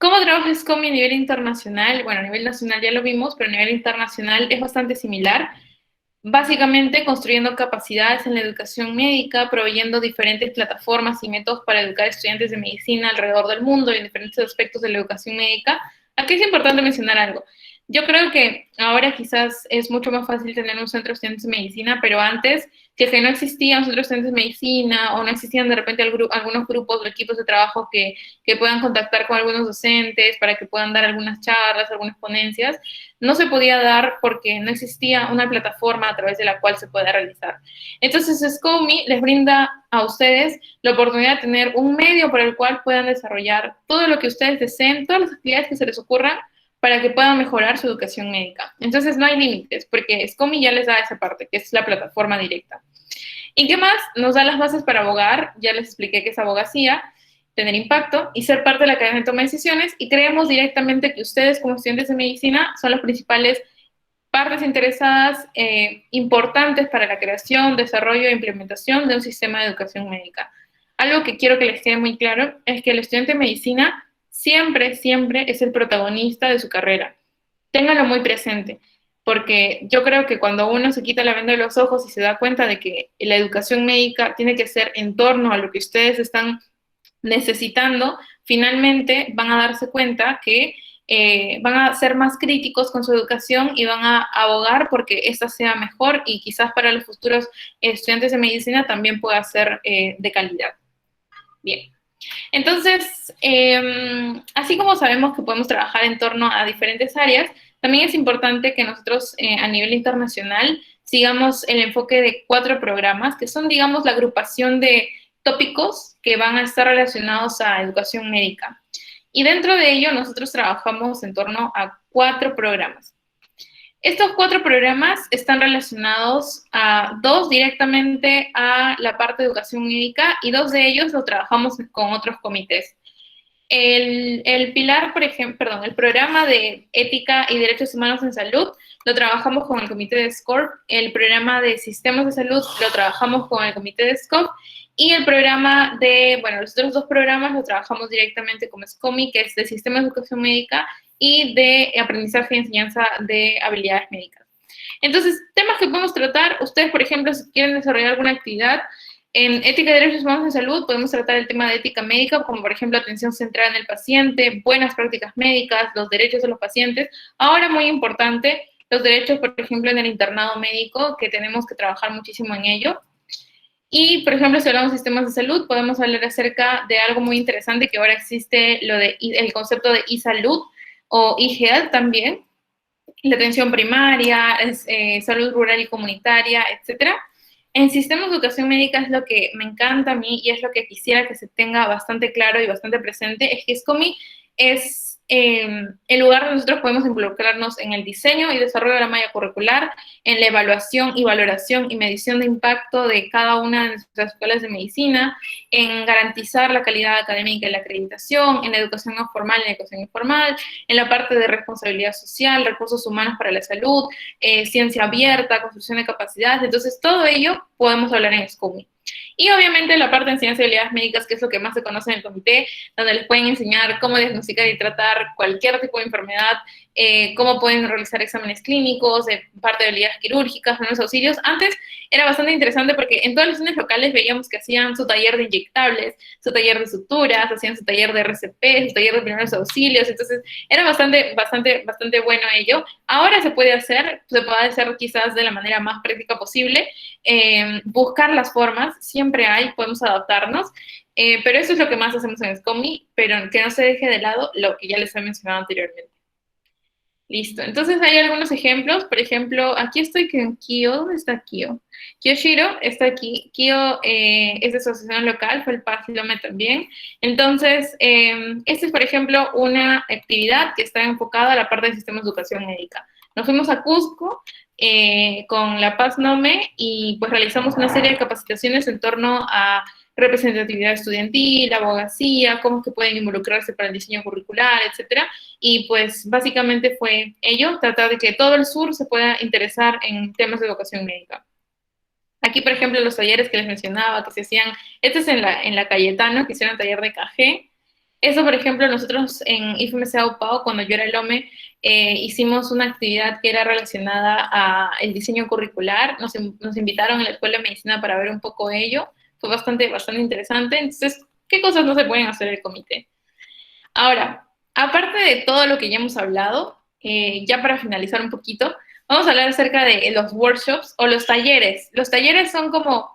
¿Cómo trabaja SCOMI a nivel internacional? Bueno, a nivel nacional ya lo vimos, pero a nivel internacional es bastante similar. Básicamente construyendo capacidades en la educación médica, proveyendo diferentes plataformas y métodos para educar estudiantes de medicina alrededor del mundo y en diferentes aspectos de la educación médica. Aquí es importante mencionar algo. Yo creo que ahora quizás es mucho más fácil tener un centro de estudiantes de medicina, pero antes, si es que no existía un centro de estudiantes de medicina o no existían de repente algunos grupos o equipos de trabajo que puedan contactar con algunos docentes para que puedan dar algunas charlas, algunas ponencias, no se podía dar porque no existía una plataforma a través de la cual se pueda realizar. Entonces, SCOMI les brinda a ustedes la oportunidad de tener un medio por el cual puedan desarrollar todo lo que ustedes deseen, todas las actividades que se les ocurran para que puedan mejorar su educación médica. Entonces, no hay límites, porque SCOMI ya les da esa parte, que es la plataforma directa. ¿Y qué más? Nos da las bases para abogar, ya les expliqué qué es abogacía, tener impacto y ser parte de la cadena de toma de decisiones, y creemos directamente que ustedes como estudiantes de medicina son las principales partes interesadas importantes para la creación, desarrollo e implementación de un sistema de educación médica. Algo que quiero que les quede muy claro es que el estudiante de medicina siempre, siempre es el protagonista de su carrera. Ténganlo muy presente, porque yo creo que cuando uno se quita la venda de los ojos y se da cuenta de que la educación médica tiene que ser en torno a lo que ustedes están necesitando, finalmente van a darse cuenta que van a ser más críticos con su educación y van a abogar porque esta sea mejor y quizás para los futuros estudiantes de medicina también pueda ser de calidad. Bien. Entonces, así como sabemos que podemos trabajar en torno a diferentes áreas, también es importante que nosotros a nivel internacional sigamos el enfoque de 4 programas, que son, digamos, la agrupación de tópicos que van a estar relacionados a educación médica. Y dentro de ello, nosotros trabajamos en torno a 4 programas. Estos 4 programas están relacionados a 2 directamente a la parte de educación médica y 2 de ellos lo trabajamos con otros comités. El pilar, por ejemplo, perdón, el programa de ética y derechos humanos en salud lo trabajamos con el comité de SCORP, el programa de sistemas de salud lo trabajamos con el comité de SCOP y el programa de, bueno, los otros 2 programas lo trabajamos directamente con SCOMI, que es de sistemas de educación médica y de aprendizaje y enseñanza de habilidades médicas. Entonces, temas que podemos tratar, ustedes, por ejemplo, si quieren desarrollar alguna actividad, en ética y derechos humanos en salud podemos tratar el tema de ética médica, como por ejemplo atención centrada en el paciente, buenas prácticas médicas, los derechos de los pacientes. Ahora, muy importante, los derechos, por ejemplo, en el internado médico, que tenemos que trabajar muchísimo en ello. Y, por ejemplo, si hablamos de sistemas de salud, podemos hablar acerca de algo muy interesante que ahora existe, el concepto de e-salud o e-health también, la atención primaria, salud rural y comunitaria, etcétera. En sistemas de educación médica es lo que me encanta a mí y es lo que quisiera que se tenga bastante claro y bastante presente, es que SCOMI es el lugar donde nosotros podemos involucrarnos en el diseño y desarrollo de la malla curricular, en la evaluación y valoración y medición de impacto de cada una de nuestras escuelas de medicina, en garantizar la calidad académica y la acreditación, en la educación no formal y la educación informal, en la parte de responsabilidad social, recursos humanos para la salud, ciencia abierta, construcción de capacidades. Entonces, todo ello podemos hablar en SCOMI. Y obviamente la parte de enseñanza de habilidades médicas, que es lo que más se conoce en el comité, donde les pueden enseñar cómo diagnosticar y tratar cualquier tipo de enfermedad, cómo pueden realizar exámenes clínicos, parte de habilidades quirúrgicas, primeros auxilios. Antes era bastante interesante porque en todas las zonas locales veíamos que hacían su taller de inyectables, su taller de suturas, hacían su taller de RCP, su taller de primeros auxilios. Entonces era bastante bueno ello. Ahora se puede hacer quizás de la manera más práctica posible, buscar las formas, siempre hay, podemos adaptarnos, pero eso es lo que más hacemos en SCOMI, pero que no se deje de lado lo que ya les he mencionado anteriormente. Listo, entonces hay algunos ejemplos, por ejemplo, aquí estoy con Kyo, ¿dónde está Kyo? Kyoshiro está aquí, Kyo es de asociación local, fue el Pagilome también. Entonces, esta es, por ejemplo, una actividad que está enfocada a la parte del sistema de educación médica. Nos fuimos a Cusco con la Paz Nome y pues realizamos una serie de capacitaciones en torno a representatividad estudiantil, abogacía, cómo es que pueden involucrarse para el diseño curricular, etcétera. Y pues básicamente fue ello, tratar de que todo el sur se pueda interesar en temas de educación médica. Aquí, por ejemplo, los talleres que les mencionaba, que se hacían, este es en la Cayetano, que hicieron taller de café. Eso, por ejemplo, nosotros en IFMC Aupao, cuando yo era el OME, hicimos una actividad que era relacionada al diseño curricular. Nos invitaron a la Escuela de Medicina para ver un poco ello. Fue bastante interesante. Entonces, ¿qué cosas no se pueden hacer el comité? Ahora, aparte de todo lo que ya hemos hablado, ya para finalizar un poquito, vamos a hablar acerca de los workshops o los talleres. Los talleres son como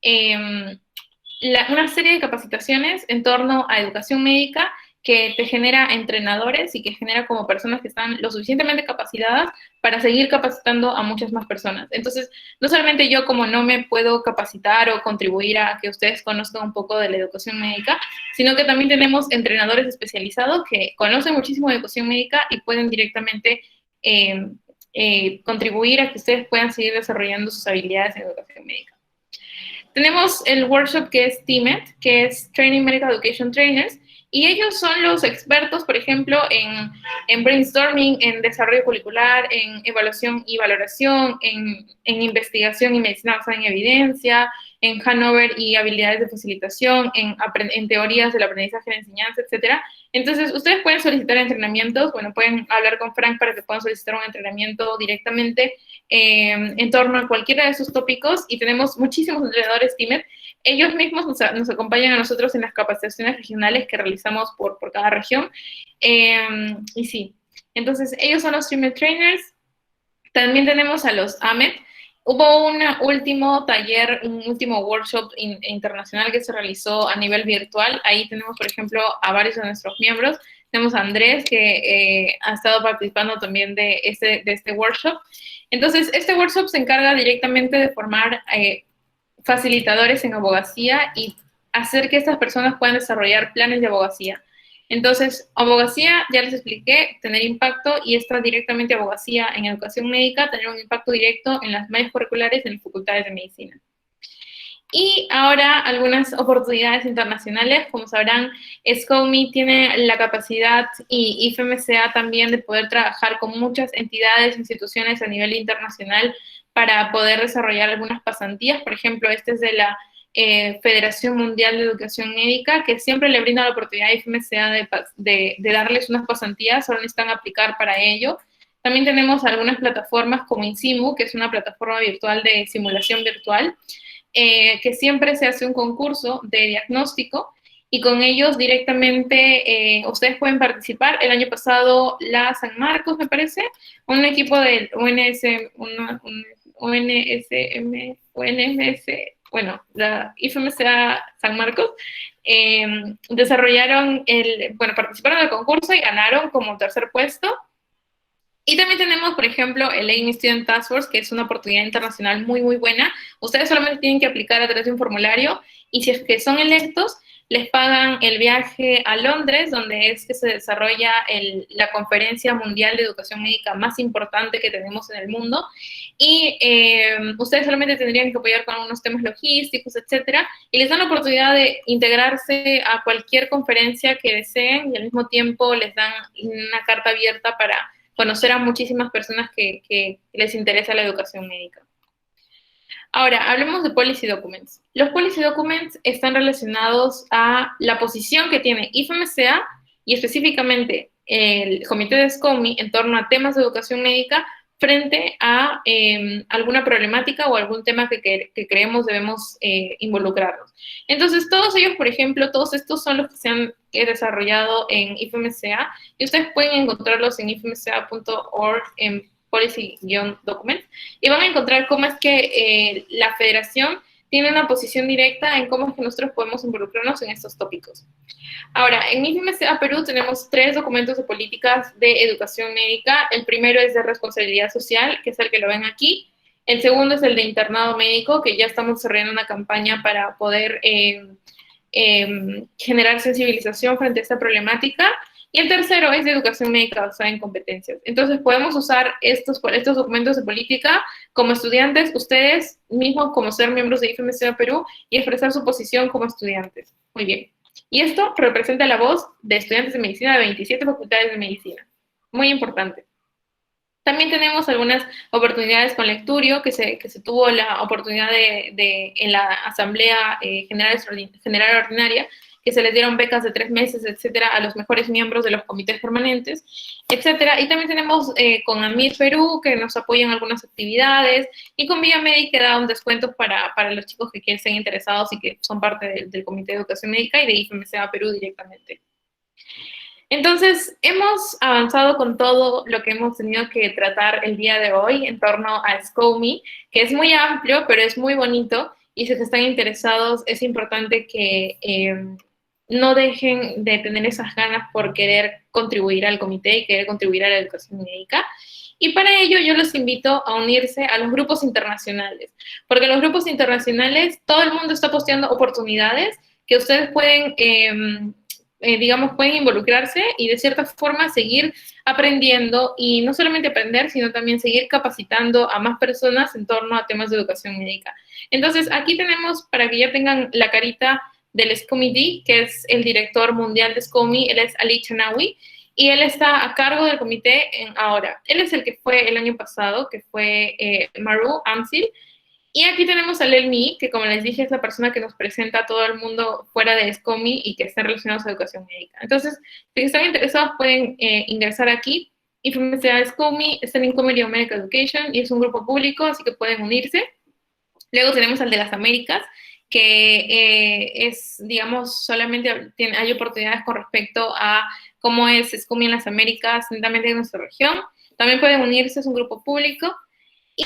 una serie de capacitaciones en torno a educación médica que te genera entrenadores y que genera como personas que están lo suficientemente capacitadas para seguir capacitando a muchas más personas. Entonces, no solamente yo como no me puedo capacitar o contribuir a que ustedes conozcan un poco de la educación médica, sino que también tenemos entrenadores especializados que conocen muchísimo de educación médica y pueden directamente contribuir a que ustedes puedan seguir desarrollando sus habilidades en educación médica. Tenemos el workshop que es TMET, que es Training Medical Education Trainers, y ellos son los expertos, por ejemplo, en brainstorming, en desarrollo curricular, en evaluación y valoración, en investigación y medicina basada en evidencia, en Hanover y habilidades de facilitación, en teorías del aprendizaje y la enseñanza, etcétera. Entonces, ustedes pueden solicitar entrenamientos, bueno, pueden hablar con Frank para que puedan solicitar un entrenamiento directamente en torno a cualquiera de esos tópicos, y tenemos muchísimos entrenadores TIMED. Ellos mismos nos acompañan a nosotros en las capacitaciones regionales que realizamos por cada región. Y sí, Entonces, ellos son los Streamer Trainers. También tenemos a los AMET. Hubo un último taller, un último workshop internacional que se realizó a nivel virtual. Ahí tenemos, por ejemplo, a varios de nuestros miembros. Tenemos a Andrés, que ha estado participando también de este workshop. Entonces, este workshop se encarga directamente de formar facilitadores en abogacía y hacer que estas personas puedan desarrollar planes de abogacía. Entonces, abogacía, ya les expliqué, tener impacto y esta directamente abogacía en educación médica, tener un impacto directo en las mallas curriculares en las facultades de medicina. Y ahora algunas oportunidades internacionales, como sabrán, SCOMI tiene la capacidad y IFMCA también de poder trabajar con muchas entidades, instituciones a nivel internacional para poder desarrollar algunas pasantías. Por ejemplo, este es de la Federación Mundial de Educación Médica, que siempre le brinda la oportunidad a IFMCA de darles unas pasantías, solo necesitan aplicar para ello. También tenemos algunas plataformas como INSIMU, que es una plataforma virtual de simulación virtual, que siempre se hace un concurso de diagnóstico y con ellos directamente ustedes pueden participar. El año pasado la San Marcos, me parece, un equipo del bueno, la IFMCA San Marcos, participaron del concurso y ganaron como tercer puesto. Y también tenemos, por ejemplo, el AIM Student Task Force, que es una oportunidad internacional muy, muy buena. Ustedes solamente tienen que aplicar a través de un formulario y si es que son electos, les pagan el viaje a Londres, donde es que se desarrolla la conferencia mundial de educación médica más importante que tenemos en el mundo. Y ustedes solamente tendrían que apoyar con algunos temas logísticos, etcétera, y les dan la oportunidad de integrarse a cualquier conferencia que deseen y al mismo tiempo les dan una carta abierta para conocer a muchísimas personas que les interesa la educación médica. Ahora, hablemos de policy documents. Los policy documents están relacionados a la posición que tiene IFMCA y específicamente el comité de SCOMI en torno a temas de educación médica frente a alguna problemática o algún tema que creemos debemos involucrarnos. Entonces, todos ellos, por ejemplo, todos estos son los que se han desarrollado en IFMCA y ustedes pueden encontrarlos en ifmca.org en policy-documents y van a encontrar cómo es que la federación tiene una posición directa en cómo es que nosotros podemos involucrarnos en estos tópicos. Ahora, en IFMCA Perú tenemos 3 documentos de políticas de educación médica. El primero es de responsabilidad social, que es el que lo ven aquí. El segundo es el de internado médico, que ya estamos desarrollando una campaña para poder generar sensibilización frente a esta problemática. Y el tercero es de educación médica basada en competencias. Entonces, podemos usar estos documentos de política como estudiantes, ustedes mismos como ser miembros de IFMCA Perú y expresar su posición como estudiantes. Muy bien. Y esto representa la voz de estudiantes de medicina de 27 facultades de medicina. Muy importante. También tenemos algunas oportunidades con Lecturio, que se tuvo la oportunidad en la Asamblea General Ordinaria, que se les dieron becas de 3 meses, etcétera, a los mejores miembros de los comités permanentes, etcétera. Y también tenemos con AMIR Perú, que nos apoyan algunas actividades, y con Vía Médica que da un descuento para los chicos que estén interesados y que son parte del Comité de Educación Médica y de IFMCA Perú directamente. Entonces, hemos avanzado con todo lo que hemos tenido que tratar el día de hoy en torno a SCOMI, que es muy amplio, pero es muy bonito, y si están interesados, es importante que no dejen de tener esas ganas por querer contribuir al comité y querer contribuir a la educación médica. Y para ello yo los invito a unirse a los grupos internacionales, porque en los grupos internacionales todo el mundo está posteando oportunidades que ustedes pueden, digamos, pueden involucrarse y de cierta forma seguir aprendiendo y no solamente aprender, sino también seguir capacitando a más personas en torno a temas de educación médica. Entonces, aquí tenemos, para que ya tengan la carita del SCOMI, que es el director mundial de SCOMI, él es Ali Chanawi, y él está a cargo del comité ahora. Él es el que fue el año pasado, que fue Maru Amsil. Y aquí tenemos a Lelmi, que como les dije es la persona que nos presenta a todo el mundo fuera de SCOMI y que está relacionado a educación médica. Entonces, si están interesados pueden ingresar aquí. IFMCA SCOMI, Standing Committee on Medical Education, y es un grupo público, así que pueden unirse. Luego tenemos al de las Américas, que es, digamos, solamente hay oportunidades con respecto a cómo es SCUMI en las Américas, netamente en nuestra región. También pueden unirse, es un grupo público.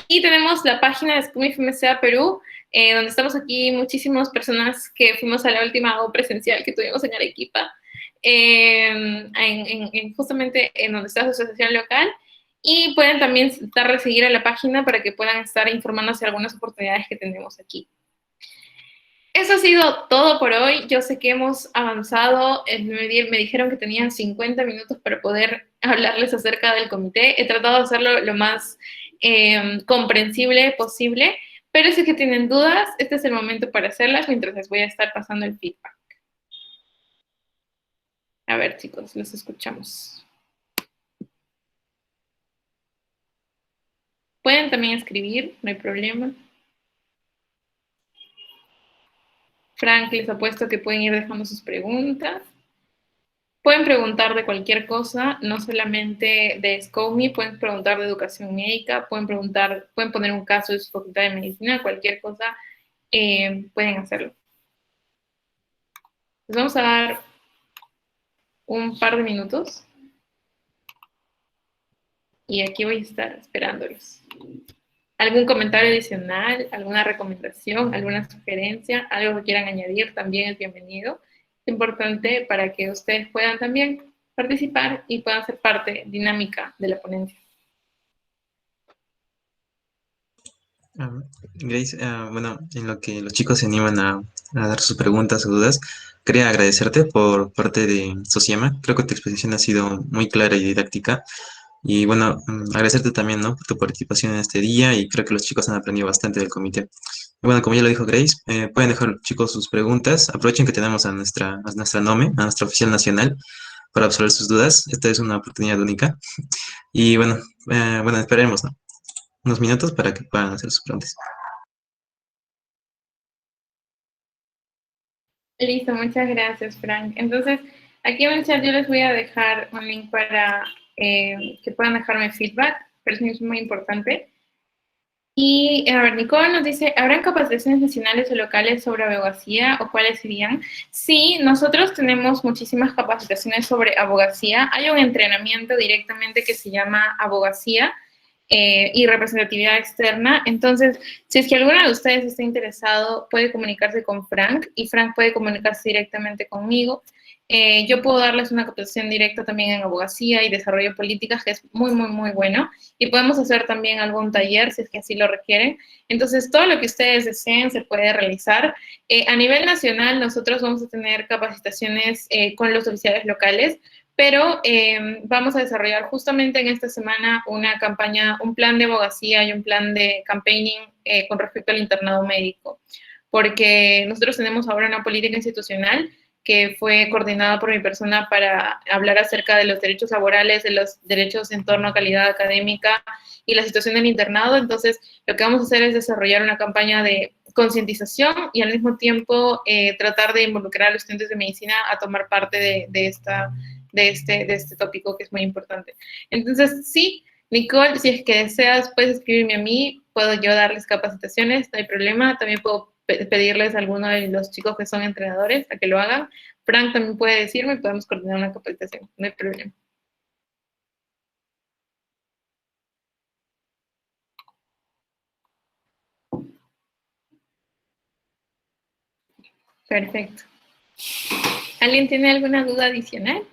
Y tenemos la página de SCUMI FMCA Perú, donde estamos aquí muchísimas personas que fuimos a la última O presencial que tuvimos en Arequipa, justamente en donde está su asociación local. Y pueden también darle a seguir a la página para que puedan estar informándose de algunas oportunidades que tenemos aquí. Eso ha sido todo por hoy. Yo sé que hemos avanzado. Me dijeron que tenían 50 minutos para poder hablarles acerca del comité. He tratado de hacerlo lo más comprensible posible, pero si es que tienen dudas, este es el momento para hacerlas mientras les voy a estar pasando el feedback. A ver, chicos, los escuchamos. Pueden también escribir, no hay problema. Frank les ha puesto que pueden ir dejando sus preguntas. Pueden preguntar de cualquier cosa, no solamente de SCOMI, pueden preguntar de educación médica, pueden poner un caso de su facultad de medicina, cualquier cosa, pueden hacerlo. Les vamos a dar un par de minutos y aquí voy a estar esperándolos. ¿Algún comentario adicional, alguna recomendación, alguna sugerencia, algo que quieran añadir? También es bienvenido. Es importante para que ustedes puedan también participar y puedan ser parte dinámica de la ponencia. Grace, bueno, en lo que los chicos se animan a dar sus preguntas o dudas, quería agradecerte por parte de Sociama. Creo que tu exposición ha sido muy clara y didáctica. Y bueno, agradecerte también, ¿no? Por tu participación en este día y creo que los chicos han aprendido bastante del comité. Y bueno, como ya lo dijo Grace, pueden dejar los chicos sus preguntas. Aprovechen que tenemos a nuestra NOME, a nuestra oficial nacional, para absolver sus dudas. Esta es una oportunidad única. Y bueno, esperemos, ¿no? Unos minutos para que puedan hacer sus preguntas. Listo, muchas gracias, Frank. Entonces, aquí en el chat yo les voy a dejar un link para que puedan dejarme feedback, pero eso es muy importante. Y a ver, Nicole nos dice, ¿habrán capacitaciones nacionales o locales sobre abogacía o cuáles serían? Sí, nosotros tenemos muchísimas capacitaciones sobre abogacía. Hay un entrenamiento directamente que se llama abogacía y representatividad externa. Entonces, si es que alguno de ustedes está interesado, puede comunicarse con Frank y Frank puede comunicarse directamente conmigo. Yo puedo darles una capacitación directa también en abogacía y desarrollo de políticas, que es muy, muy, muy bueno. Y podemos hacer también algún taller, si es que así lo requieren. Entonces, todo lo que ustedes deseen se puede realizar. A nivel nacional, nosotros vamos a tener capacitaciones con los oficiales locales, pero vamos a desarrollar justamente en esta semana una campaña, un plan de abogacía y un plan de campaigning con respecto al internado médico, porque nosotros tenemos ahora una política institucional que fue coordinada por mi persona para hablar acerca de los derechos laborales, de los derechos en torno a calidad académica y la situación del internado. Entonces, lo que vamos a hacer es desarrollar una campaña de concientización y al mismo tiempo tratar de involucrar a los estudiantes de medicina a tomar parte de este tópico que es muy importante. Entonces, sí, Nicole, si es que deseas, puedes escribirme a mí, puedo yo darles capacitaciones, no hay problema. También puedo pedirles a alguno de los chicos que son entrenadores a que lo hagan. Frank también puede decirme y podemos coordinar una capacitación, no hay problema. Perfecto. ¿Alguien tiene alguna duda adicional?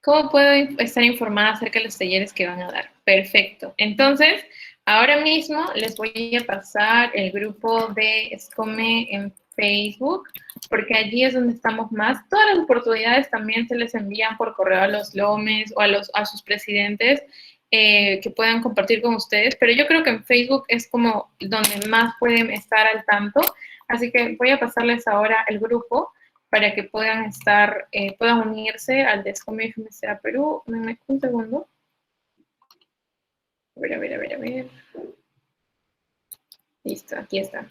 ¿Cómo puedo estar informada acerca de los talleres que van a dar? Perfecto. Entonces, ahora mismo les voy a pasar el grupo de SCOME en Facebook, porque allí es donde estamos más. Todas las oportunidades también se les envían por correo a los LOMES o a sus presidentes que puedan compartir con ustedes, pero yo creo que en Facebook es como donde más pueden estar al tanto. Así que voy a pasarles ahora el grupo para que puedan puedan unirse al de SCOME FMCA Perú. Un segundo. A ver. Listo, aquí está.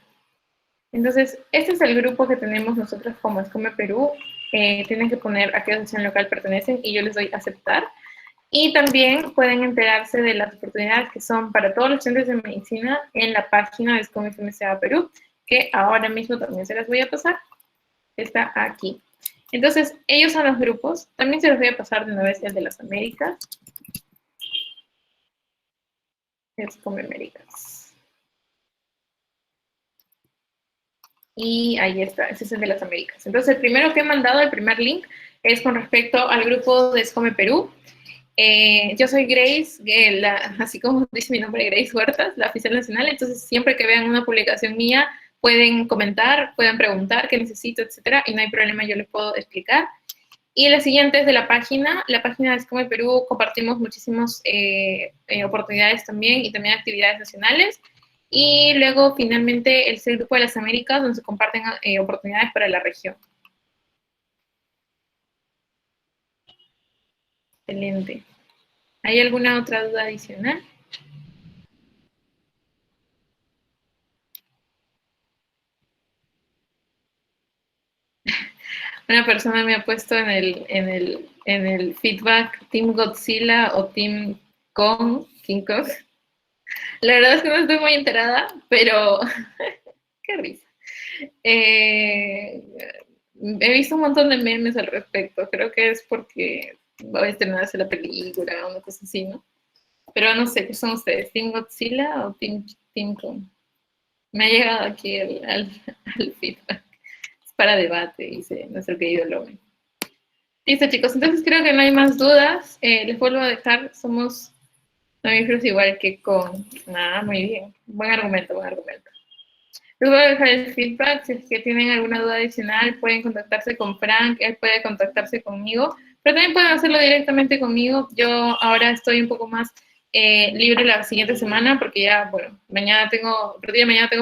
Entonces, este es el grupo que tenemos nosotros como SCOME Perú. Tienen que poner a qué asociación local pertenecen y yo les doy a aceptar. Y también pueden enterarse de las oportunidades que son para todos los estudiantes de medicina en la página de SCOME FMCA Perú, que ahora mismo también se las voy a pasar. Está aquí. Entonces, ellos son los grupos. También se los voy a pasar de una vez el de las Américas. Es como Américas. Y ahí está, ese es el de las Américas. Entonces, el primero que he mandado, el primer link, es con respecto al grupo de Escome Perú. Yo soy Grace, así como dice mi nombre, Grace Huertas, la oficial nacional. Entonces, siempre que vean una publicación mía, pueden comentar, pueden preguntar qué necesito, etcétera, y no hay problema, yo les puedo explicar. Y la siguiente es de la página de Escome Perú. Compartimos muchísimas oportunidades también y también actividades nacionales. Y luego, finalmente, el grupo de las Américas, donde se comparten oportunidades para la región. Excelente. ¿Hay alguna otra duda adicional? Una persona me ha puesto en el feedback Team Godzilla o Team Kong, King Kong. La verdad es que no estoy muy enterada, pero qué risa. He visto un montón de memes al respecto. Creo que es porque va a estrenarse la película o una cosa así, ¿no? Pero no sé, ¿qué son ustedes? ¿Team Godzilla o Team Kong? Me ha llegado aquí al feedback. Es para debate, dice nuestro querido Logan. Listo, chicos. Entonces creo que no hay más dudas. Les vuelvo a dejar. Somos mamíferos igual que con... Nada, muy bien. Buen argumento, buen argumento. Les voy a dejar el feedback. Si es que tienen alguna duda adicional, pueden contactarse con Frank. Él puede contactarse conmigo. Pero también pueden hacerlo directamente conmigo. Yo ahora estoy un poco más libre la siguiente semana porque ya, bueno, mañana tengo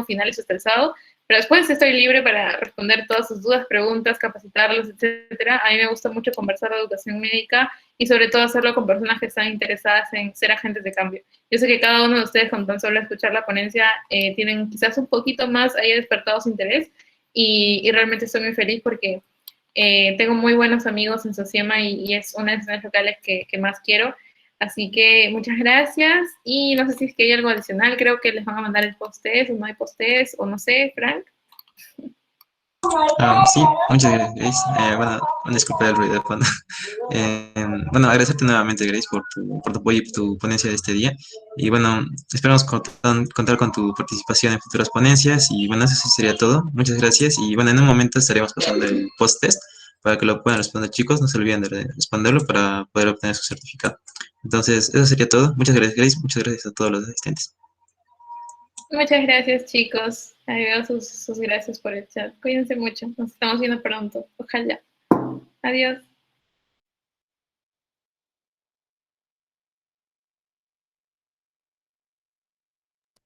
finales hasta el sábado. Pero después estoy libre para responder todas sus dudas, preguntas, capacitarlos, etcétera. A mí me gusta mucho conversar de educación médica y sobre todo hacerlo con personas que están interesadas en ser agentes de cambio. Yo sé que cada uno de ustedes, con tan solo escuchar la ponencia, tienen quizás un poquito más ahí despertado su interés y realmente estoy muy feliz porque tengo muy buenos amigos en Sociema y es una de las locales que más quiero. Así que muchas gracias y no sé si es que hay algo adicional, creo que les van a mandar el post-test o no hay post-test o no sé, Frank. Sí, muchas gracias, Grace. Bueno, una disculpa del ruido de fondo. Bueno, agradecerte nuevamente, Grace, por tu apoyo y por tu ponencia de este día. Y bueno, esperamos contar con tu participación en futuras ponencias. Y bueno, eso sí sería todo. Muchas gracias. Y bueno, en un momento estaremos pasando el post-test para que lo puedan responder, chicos. No se olviden de responderlo para poder obtener su certificado. Entonces, eso sería todo. Muchas gracias, Grace. Muchas gracias a todos los asistentes. Muchas gracias, chicos. Ahí veo sus gracias por el chat. Cuídense mucho. Nos estamos viendo pronto. Ojalá. Adiós.